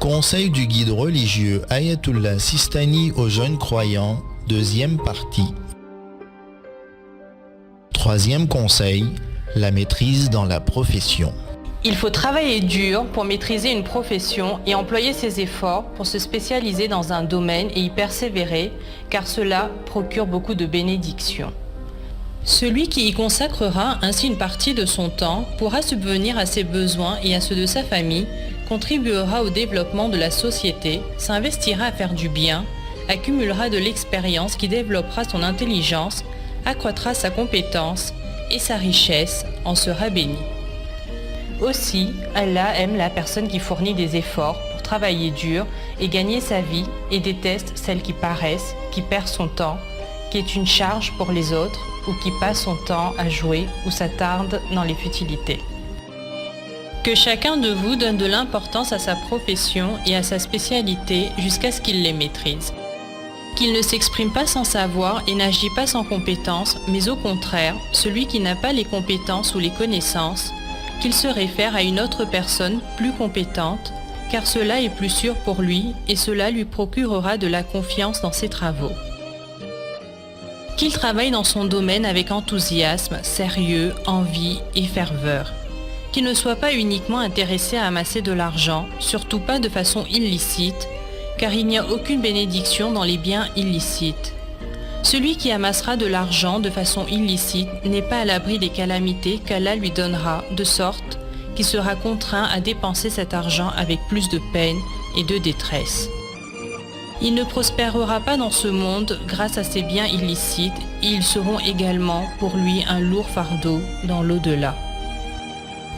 Conseil du guide religieux Ayatollah Sistani aux jeunes croyants, deuxième partie. Troisième conseil, la maîtrise dans la profession. Il faut travailler dur pour maîtriser une profession et employer ses efforts pour se spécialiser dans un domaine et y persévérer, car cela procure beaucoup de bénédictions. Celui qui y consacrera ainsi une partie de son temps pourra subvenir à ses besoins et à ceux de sa famille, contribuera au développement de la société, s'investira à faire du bien, accumulera de l'expérience qui développera son intelligence, accroîtra sa compétence et sa richesse en sera béni. Aussi, Allah aime la personne qui fournit des efforts pour travailler dur et gagner sa vie et déteste celle qui paraisse, qui perd son temps, qui est une charge pour les autres ou qui passe son temps à jouer ou s'attarde dans les futilités. Que chacun de vous donne de l'importance à sa profession et à sa spécialité jusqu'à ce qu'il les maîtrise. Qu'il ne s'exprime pas sans savoir et n'agit pas sans compétence, mais au contraire, celui qui n'a pas les compétences ou les connaissances, qu'il se réfère à une autre personne plus compétente, car cela est plus sûr pour lui et cela lui procurera de la confiance dans ses travaux. Qu'il travaille dans son domaine avec enthousiasme, sérieux, envie et ferveur. Qu'il ne soit pas uniquement intéressé à amasser de l'argent, surtout pas de façon illicite, car il n'y a aucune bénédiction dans les biens illicites. Celui qui amassera de l'argent de façon illicite n'est pas à l'abri des calamités qu'Allah lui donnera, de sorte qu'il sera contraint à dépenser cet argent avec plus de peine et de détresse. Il ne prospérera pas dans ce monde grâce à ses biens illicites et ils seront également pour lui un lourd fardeau dans l'au-delà.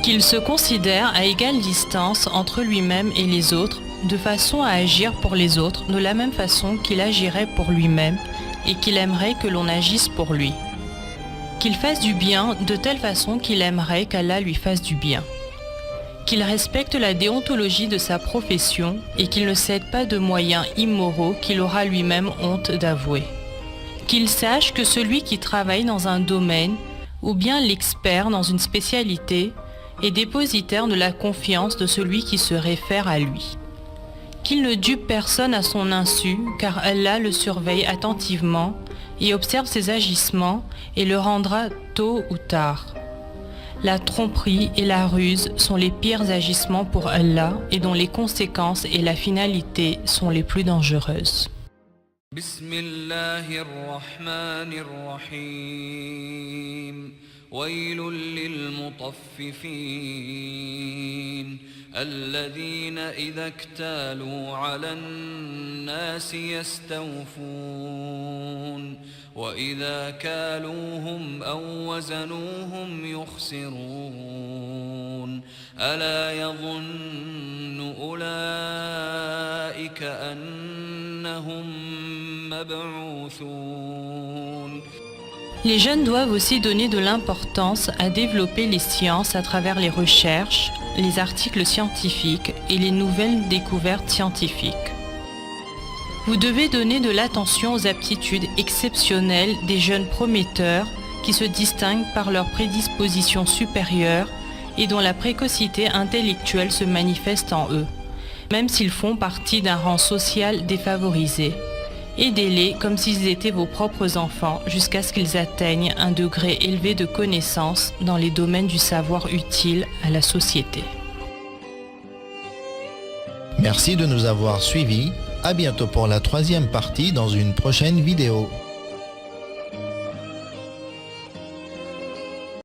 Qu'il se considère à égale distance entre lui-même et les autres, de façon à agir pour les autres de la même façon qu'il agirait pour lui-même et qu'il aimerait que l'on agisse pour lui. Qu'il fasse du bien de telle façon qu'il aimerait qu'Allah lui fasse du bien. Qu'il respecte la déontologie de sa profession et qu'il ne cède pas de moyens immoraux qu'il aura lui-même honte d'avouer. Qu'il sache que celui qui travaille dans un domaine ou bien l'expert dans une spécialité est dépositaire de la confiance de celui qui se réfère à lui. Qu'il ne dupe personne à son insu, car Allah le surveille attentivement et observe ses agissements et le rendra tôt ou tard. La tromperie et la ruse sont les pires agissements pour Allah et dont les conséquences et la finalité sont les plus dangereuses. ويل للمطففين الذين إذا اكتالوا على الناس يستوفون وإذا كالوهم أو وزنوهم يخسرون ألا يظن أولئك أنهم مبعوثون. Les jeunes doivent aussi donner de l'importance à développer les sciences à travers les recherches, les articles scientifiques et les nouvelles découvertes scientifiques. Vous devez donner de l'attention aux aptitudes exceptionnelles des jeunes prometteurs qui se distinguent par leur prédisposition supérieure et dont la précocité intellectuelle se manifeste en eux, même s'ils font partie d'un rang social défavorisé. Aidez-les comme s'ils étaient vos propres enfants jusqu'à ce qu'ils atteignent un degré élevé de connaissance dans les domaines du savoir utile à la société. Merci de nous avoir suivis. À bientôt pour la troisième partie dans une prochaine vidéo.